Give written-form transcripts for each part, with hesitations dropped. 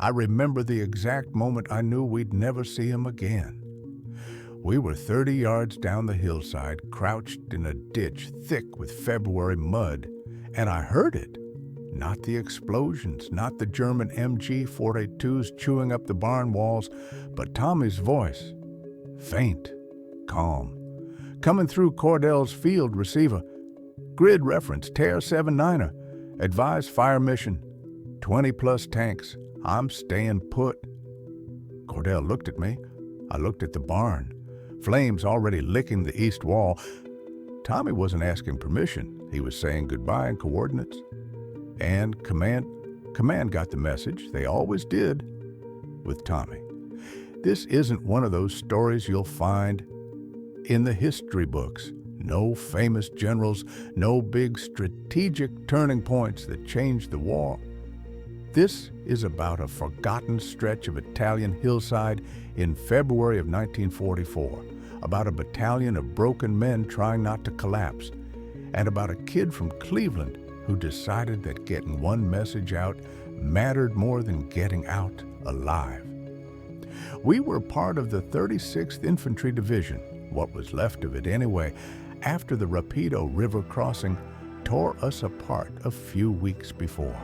I remember the exact moment I knew we'd never see him again. We were 30 yards down the hillside, crouched in a ditch thick with February mud, and I heard it. Not the explosions, not the German MG-482s chewing up the barn walls, but Tommy's voice. Faint, calm. Coming through Cordell's field receiver. Grid reference, Tear 79er. Advise fire mission. 20-plus tanks. I'm staying put. Cordell looked at me. I looked at the barn. Flames already licking the east wall. Tommy wasn't asking permission. He was saying goodbye and coordinates. And command got the message. They always did with Tommy. This isn't one of those stories you'll find in the history books. No famous generals, no big strategic turning points that changed the war. This is about a forgotten stretch of Italian hillside in February of 1944, about a battalion of broken men trying not to collapse, and about a kid from Cleveland who decided that getting one message out mattered more than getting out alive. We were part of the 36th Infantry Division, what was left of it anyway, after the Rapido River crossing tore us apart a few weeks before.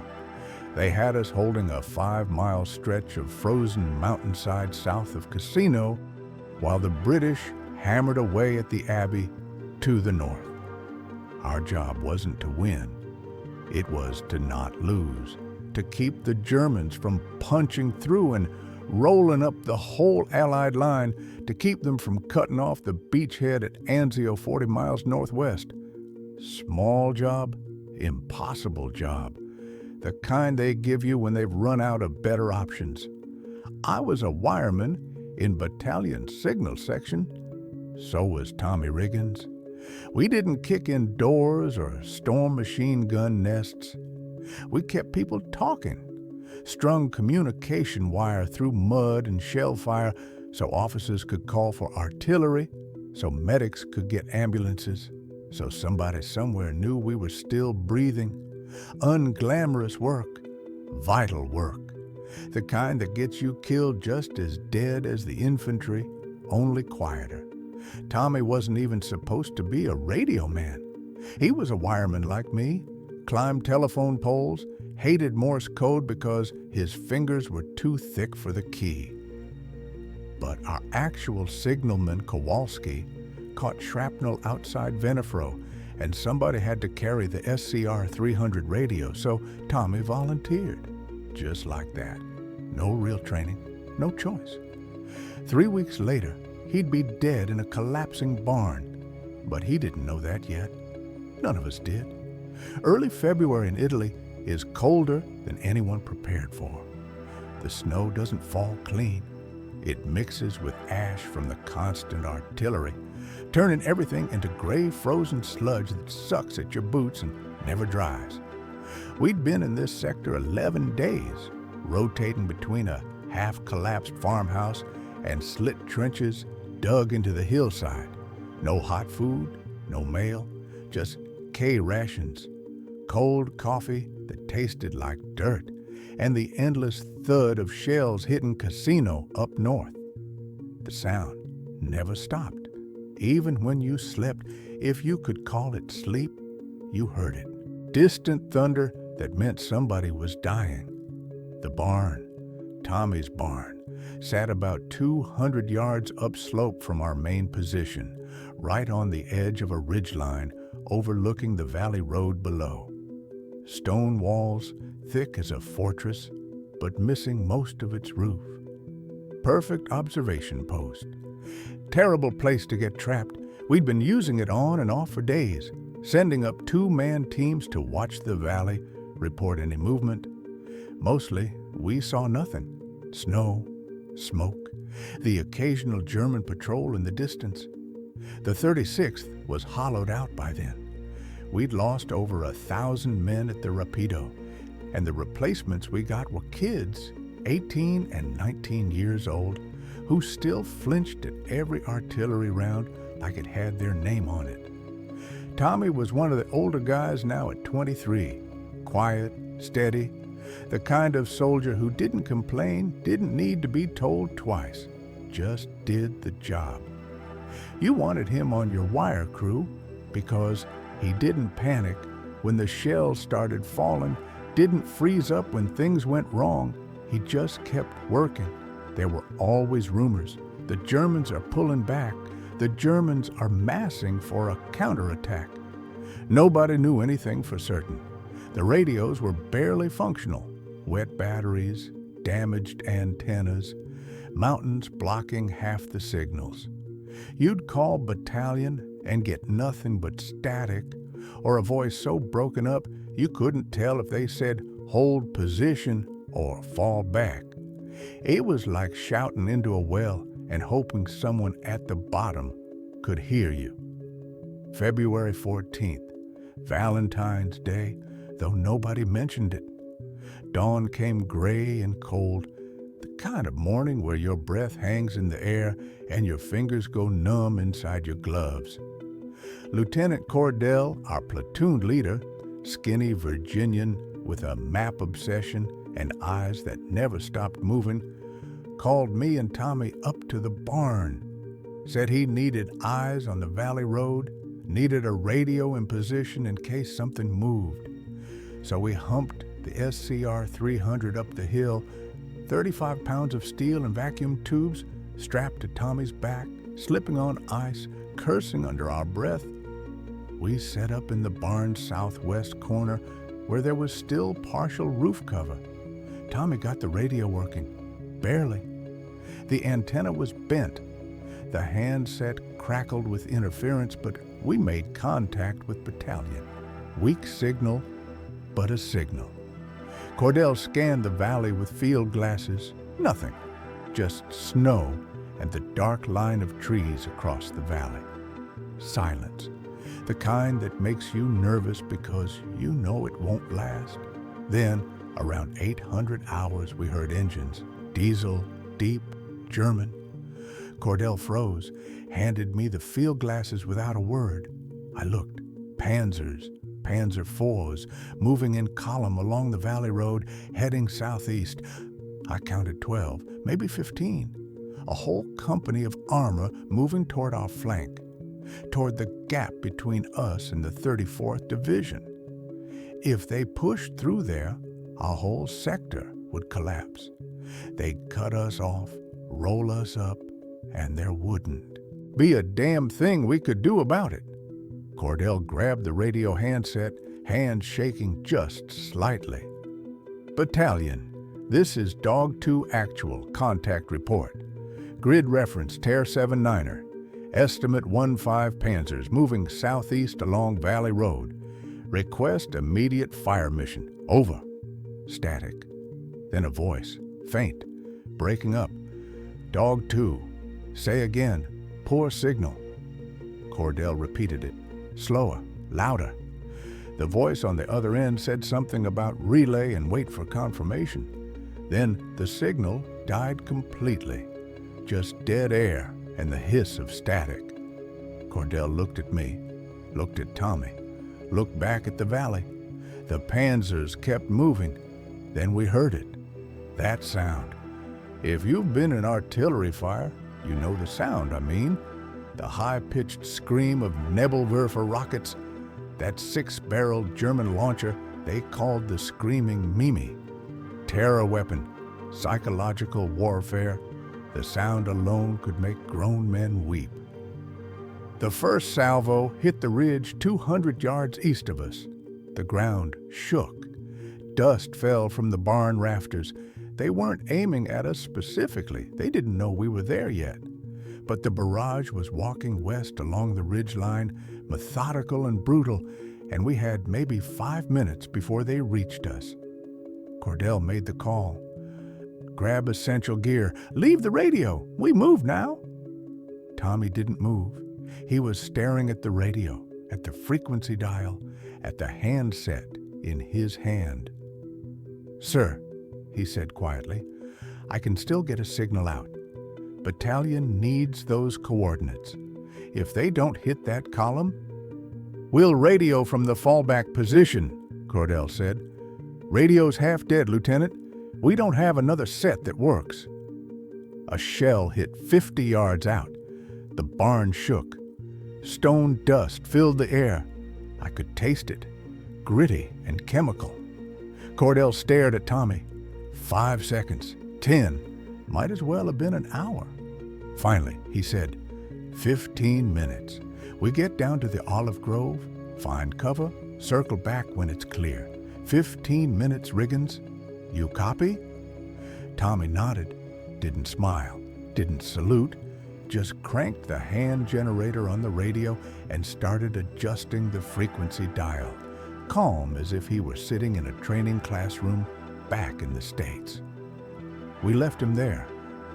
They had us holding a 5-mile stretch of frozen mountainside south of Cassino, while the British hammered away at the Abbey to the north. Our job wasn't to win. It was to not lose, to keep the Germans from punching through and rolling up the whole Allied line, to keep them from cutting off the beachhead at Anzio 40 miles northwest. Small job, impossible job, the kind they give you when they've run out of better options. I was a wireman in battalion signal section. So was Tommy Riggins. We didn't kick in doors or storm machine gun nests. We kept people talking, strung communication wire through mud and shell fire so officers could call for artillery, so medics could get ambulances, so somebody somewhere knew we were still breathing. Unglamorous work, vital work, the kind that gets you killed just as dead as the infantry, only quieter. Tommy wasn't even supposed to be a radio man. He was a wireman like me, climbed telephone poles, hated Morse code because his fingers were too thick for the key. But our actual signalman, Kowalski, caught shrapnel outside Venafro, and somebody had to carry the SCR 300 radio, so Tommy volunteered. Just like that. No real training, no choice. 3 weeks later, he'd be dead in a collapsing barn. But he didn't know that yet. None of us did. Early February in Italy is colder than anyone prepared for. The snow doesn't fall clean. It mixes with ash from the constant artillery, turning everything into gray frozen sludge that sucks at your boots and never dries. We'd been in this sector 11 days, rotating between a half-collapsed farmhouse and slit trenches dug into the hillside. No hot food, no mail, just K rations, cold coffee that tasted like dirt, and the endless thud of shells hitting Cassino up north. The sound never stopped. Even when you slept, if you could call it sleep, you heard it. Distant thunder that meant somebody was dying. The barn, Tommy's barn, sat about 200 yards upslope from our main position, right on the edge of a ridgeline overlooking the valley road below. Stone walls, thick as a fortress, but missing most of its roof. Perfect observation post. Terrible place to get trapped. We'd been using it on and off for days, sending up 2-man teams to watch the valley, report any movement. Mostly, we saw nothing. Snow, smoke, the occasional German patrol in the distance. The 36th was hollowed out by then. We'd lost over 1,000 men at the Rapido, and the replacements we got were kids, 18 and 19 years old, who still flinched at every artillery round like it had their name on it. Tommy was one of the older guys now at 23, quiet, steady, The kind of soldier who didn't complain, didn't need to be told twice, just did the job. You wanted him on your wire crew because he didn't panic when the shells started falling, didn't freeze up when things went wrong. He just kept working. There were always rumors. The Germans are pulling back. The Germans are massing for a counterattack. Nobody knew anything for certain. The radios were barely functional. Wet batteries, damaged antennas, mountains blocking half the signals. You'd call battalion and get nothing but static, or a voice so broken up you couldn't tell if they said hold position or fall back. It was like shouting into a well and hoping someone at the bottom could hear you. February 14th, Valentine's Day, though nobody mentioned it. Dawn came gray and cold, the kind of morning where your breath hangs in the air and your fingers go numb inside your gloves. Lieutenant Cordell, our platoon leader, skinny Virginian with a map obsession and eyes that never stopped moving, called me and Tommy up to the barn, said he needed eyes on the valley road, needed a radio in position in case something moved. So we humped the SCR 300 up the hill, 35 pounds of steel and vacuum tubes strapped to Tommy's back, slipping on ice, cursing under our breath. We set up in the barn's southwest corner where there was still partial roof cover. Tommy got the radio working, barely. The antenna was bent. The handset crackled with interference, but we made contact with battalion. Weak signal, but a signal. Cordell scanned the valley with field glasses. Nothing, just snow and the dark line of trees across the valley. Silence, the kind that makes you nervous because you know it won't last. Then, around 800 hours, we heard engines, diesel, deep, German. Cordell froze, handed me the field glasses without a word. I looked. Panzers, Panzer IVs, moving in column along the valley road, heading southeast. I counted 12, maybe 15. A whole company of armor moving toward our flank, toward the gap between us and the 34th Division. If they pushed through there, our whole sector would collapse. They'd cut us off, roll us up, and there wouldn't be a damn thing we could do about it. Cordell grabbed the radio handset, hands shaking just slightly. Battalion, this is Dog 2 Actual, contact report. Grid reference Tear 79er. Estimate 15 Panzers moving southeast along Valley Road. Request immediate fire mission. Over. Static. Then a voice, faint, breaking up. Dog 2. Say again. Poor signal. Cordell repeated it. Slower, louder. The voice on the other end said something about relay and wait for confirmation. Then the signal died completely. Just dead air and the hiss of static. Cordell looked at me, looked at Tommy, looked back at the valley. The Panzers kept moving. Then we heard it. That sound. If you've been in artillery fire, you know the sound, I mean. The high-pitched scream of Nebelwerfer rockets, that 6-barreled German launcher they called the Screaming Mimi. Terror weapon, psychological warfare. The sound alone could make grown men weep. The first salvo hit the ridge 200 yards east of us. The ground shook. Dust fell from the barn rafters. They weren't aiming at us specifically. They didn't know we were there yet. But the barrage was walking west along the ridge line, methodical and brutal, and we had maybe 5 minutes before they reached us. Cordell made the call. Grab essential gear. Leave the radio. We move now. Tommy didn't move. He was staring at the radio, at the frequency dial, at the handset in his hand. Sir, he said quietly, I can still get a signal out. Battalion needs those coordinates. If they don't hit that column, we'll radio from the fallback position, Cordell said. "Radio's half dead, Lieutenant. We don't have another set that works." A shell hit 50 yards out. The barn shook. Stone dust filled the air. I could taste it, gritty and chemical. Cordell stared at Tommy. 5 seconds, 10, might as well have been an hour. Finally, he said, 15 minutes. We get down to the olive grove, find cover, circle back when it's clear. 15 minutes, Riggins. You copy? Tommy nodded, didn't smile, didn't salute, just cranked the hand generator on the radio and started adjusting the frequency dial, calm as if he were sitting in a training classroom back in the States. We left him there,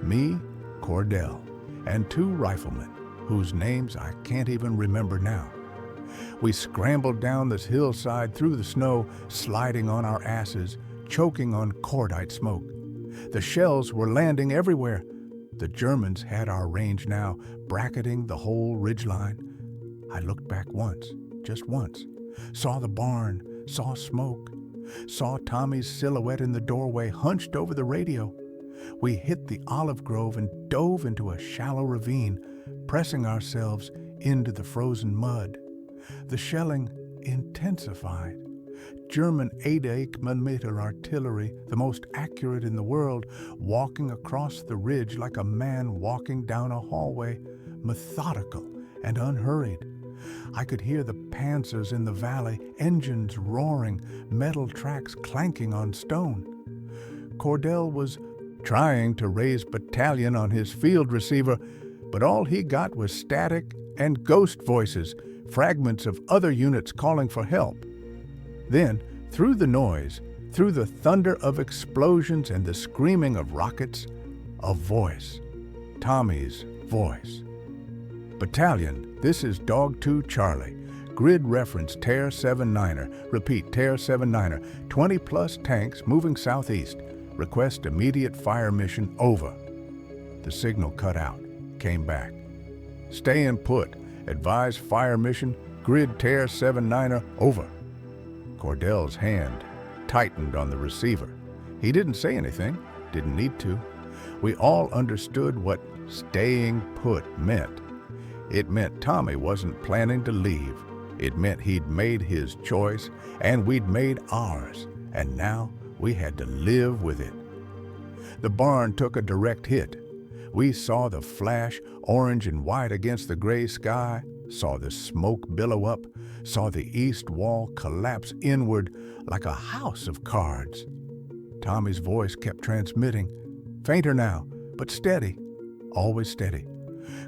me, Cordell, and 2 riflemen, whose names I can't even remember now. We scrambled down this hillside through the snow, sliding on our asses, choking on cordite smoke. The shells were landing everywhere. The Germans had our range now, bracketing the whole ridgeline. I looked back once, just once, saw the barn, saw smoke, saw Tommy's silhouette in the doorway hunched over the radio. We hit the olive grove and dove into a shallow ravine, pressing ourselves into the frozen mud. The shelling intensified. German 8mm artillery, the most accurate in the world, walking across the ridge like a man walking down a hallway, methodical and unhurried. I could hear the panzers in the valley, engines roaring, metal tracks clanking on stone. Cordell was trying to raise battalion on his field receiver, but all he got was static and ghost voices, fragments of other units calling for help. Then, through the noise, through the thunder of explosions and the screaming of rockets, a voice. Tommy's voice. "Battalion, this is Dog 2 Charlie. Grid reference Tear 79er. Repeat, Tear 79er. 20-plus tanks moving southeast. Request immediate fire mission over." The signal cut out, came back. "Stay in put. Advise fire mission. Grid Tear 79er over." Cordell's hand tightened on the receiver. He didn't say anything, didn't need to. We all understood what staying put meant. It meant Tommy wasn't planning to leave. It meant he'd made his choice, and we'd made ours, and now we had to live with it. The barn took a direct hit. We saw the flash, orange and white against the gray sky, saw the smoke billow up, saw the east wall collapse inward like a house of cards. Tommy's voice kept transmitting, fainter now, but steady, always steady.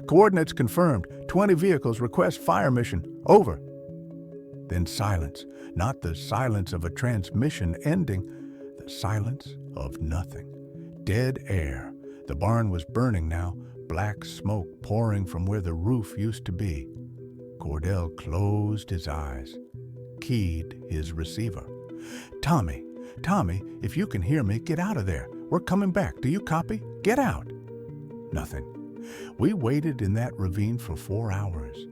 "Coordinates confirmed. 20 vehicles request fire mission. Over." Then silence, not the silence of a transmission ending, the silence of nothing. Dead air. The barn was burning now, black smoke pouring from where the roof used to be. Cordell closed his eyes, keyed his receiver. Tommy, if you can hear me, get out of there. We're coming back. Do you copy? Get out." Nothing. We waited in that ravine for 4 hours.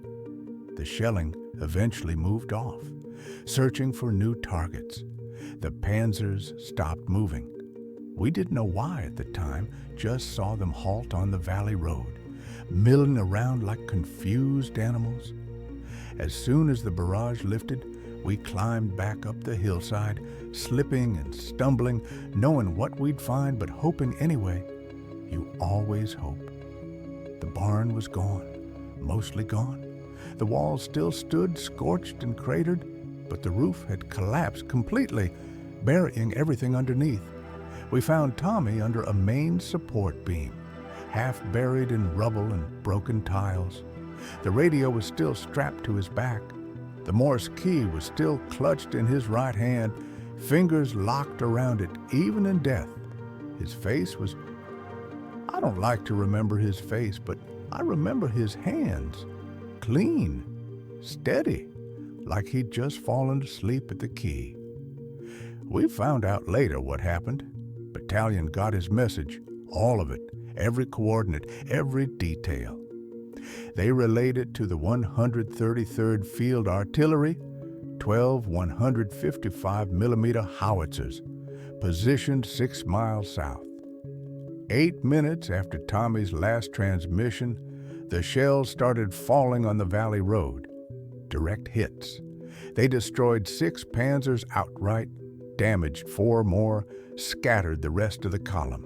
The shelling eventually moved off, searching for new targets. The panzers stopped moving. We didn't know why at the time, just saw them halt on the valley road, milling around like confused animals. As soon as the barrage lifted, we climbed back up the hillside, slipping and stumbling, knowing what we'd find but hoping anyway. You always hope. The barn was gone, mostly gone. The walls still stood scorched and cratered, but the roof had collapsed completely, burying everything underneath. We found Tommy under a main support beam, half buried in rubble and broken tiles. The radio was still strapped to his back. The Morse key was still clutched in his right hand, fingers locked around it, even in death. His face was... I don't like to remember his face, but I remember his hands. Clean, steady, like he'd just fallen asleep at the key. We found out later what happened. Battalion got his message, all of it, every coordinate, every detail. They relayed it to the 133rd Field Artillery, 12 155mm howitzers, positioned 6 miles south. 8 minutes after Tommy's last transmission, the shells started falling on the valley road. Direct hits. They destroyed 6 Panzers outright, damaged 4 more, scattered the rest of the column.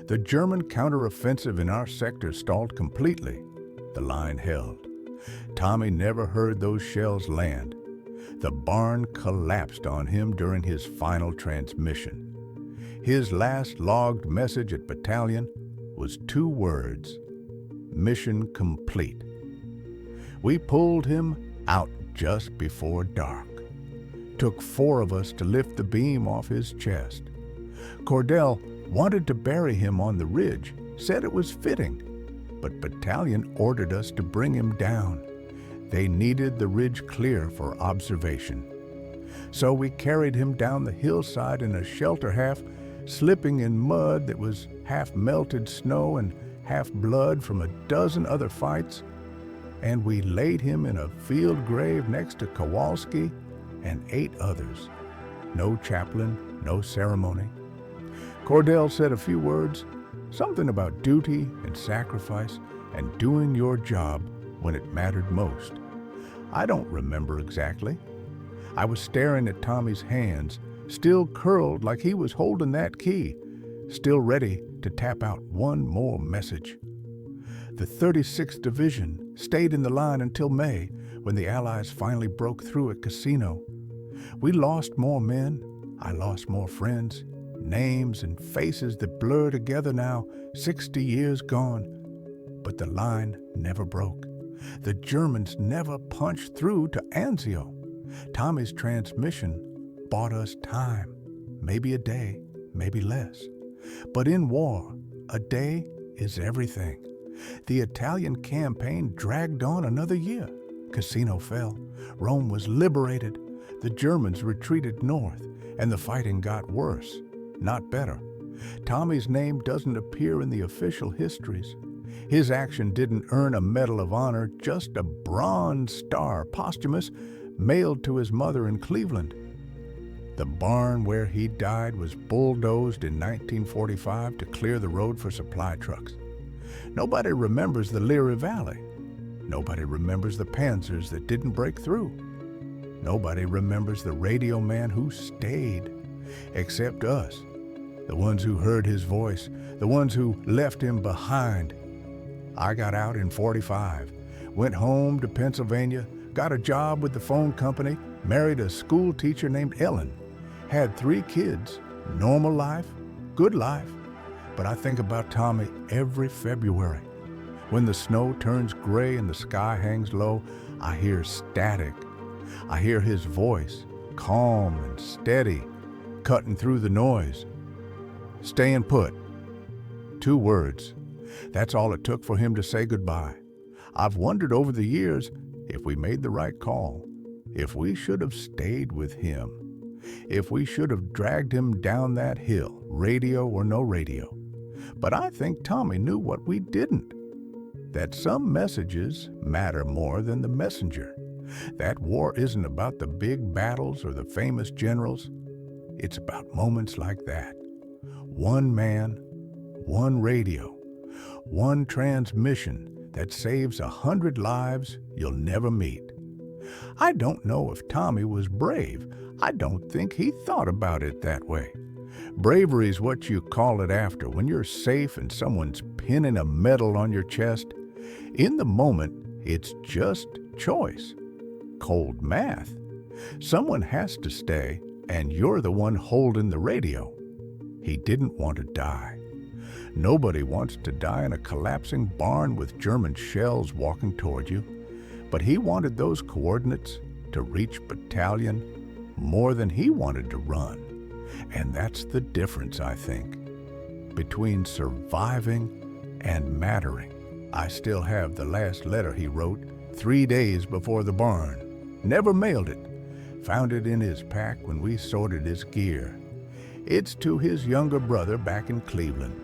The German counteroffensive in our sector stalled completely. The line held. Tommy never heard those shells land. The barn collapsed on him during his final transmission. His last logged message at battalion was 2 words: mission complete. We pulled him out just before dark. Took 4 of us to lift the beam off his chest. Cordell wanted to bury him on the ridge, said it was fitting, but battalion ordered us to bring him down. They needed the ridge clear for observation. So we carried him down the hillside in a shelter half, slipping in mud that was half melted snow and half blood from a dozen other fights, and we laid him in a field grave next to Kowalski and 8 others. No chaplain, no ceremony. Cordell said a few words, something about duty and sacrifice and doing your job when it mattered most. I don't remember exactly. I was staring at Tommy's hands, still curled like he was holding that key, still ready to tap out one more message. The 36th Division stayed in the line until May, when the Allies finally broke through at Casino. We lost more men, I lost more friends, names and faces that blur together now, 60 years gone. But the line never broke. The Germans never punched through to Anzio. Tommy's transmission bought us time, maybe a day, maybe less. But in war, a day is everything. The Italian campaign dragged on another year. Casino fell. Rome was liberated. The Germans retreated north, and the fighting got worse, not better. Tommy's name doesn't appear in the official histories. His action didn't earn a Medal of Honor, just a Bronze Star, posthumous, mailed to his mother in Cleveland. The barn where he died was bulldozed in 1945 to clear the road for supply trucks. Nobody remembers the Leary Valley. Nobody remembers the Panzers that didn't break through. Nobody remembers the radio man who stayed, except us, the ones who heard his voice, the ones who left him behind. I got out in 45, went home to Pennsylvania, got a job with the phone company, married a school teacher named Ellen, had 3 kids, normal life, good life. But I think about Tommy every February. When the snow turns gray and the sky hangs low, I hear static. I hear his voice, calm and steady, cutting through the noise. Staying put. 2 words. That's all it took for him to say goodbye. I've wondered over the years if we made the right call, if we should have stayed with him, if we should have dragged him down that hill, radio or no radio. But I think Tommy knew what we didn't, that some messages matter more than the messenger. That war isn't about the big battles or the famous generals. It's about moments like that. One man, one radio, one transmission that saves 100 lives you'll never meet. I don't know if Tommy was brave. I don't think he thought about it that way. Bravery's what you call it after, when you're safe and someone's pinning a medal on your chest. In the moment, it's just choice. Cold math. Someone has to stay, and you're the one holding the radio. He didn't want to die. Nobody wants to die in a collapsing barn with German shells walking toward you. But he wanted those coordinates to reach battalion more than he wanted to run. And that's the difference, I think, between surviving and mattering. I still have the last letter he wrote 3 days before the barn. Never mailed it. Found it in his pack when we sorted his gear. It's to his younger brother back in Cleveland.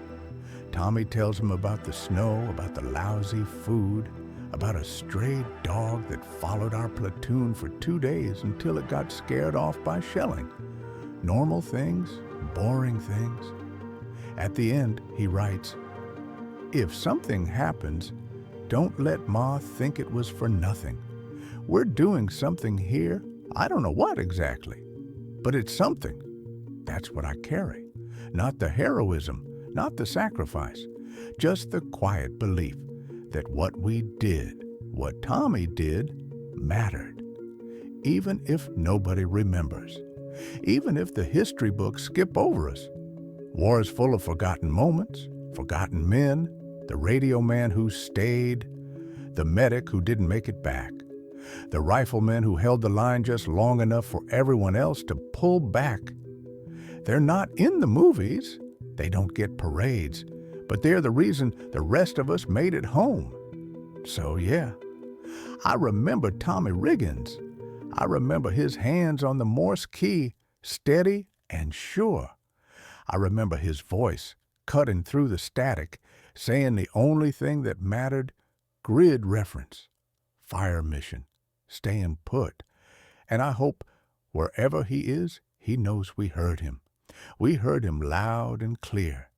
Tommy tells him about the snow, about the lousy food, about a stray dog that followed our platoon for 2 days until it got scared off by shelling. Normal things, boring things. At the end, he writes, "If something happens, don't let Ma think it was for nothing. We're doing something here, I don't know what exactly, but it's something. That's what I carry. Not the heroism, not the sacrifice, just the quiet belief that what we did, what Tommy did, mattered. Even if nobody remembers, even if the history books skip over us. War is full of forgotten moments, forgotten men, the radio man who stayed, the medic who didn't make it back, the rifleman who held the line just long enough for everyone else to pull back. They're not in the movies, they don't get parades, but they're the reason the rest of us made it home. So yeah, I remember Tommy Riggins. I remember his hands on the Morse key, steady and sure. I remember his voice cutting through the static, saying the only thing that mattered, grid reference, fire mission, staying put. And I hope wherever he is, he knows we heard him. We heard him loud and clear.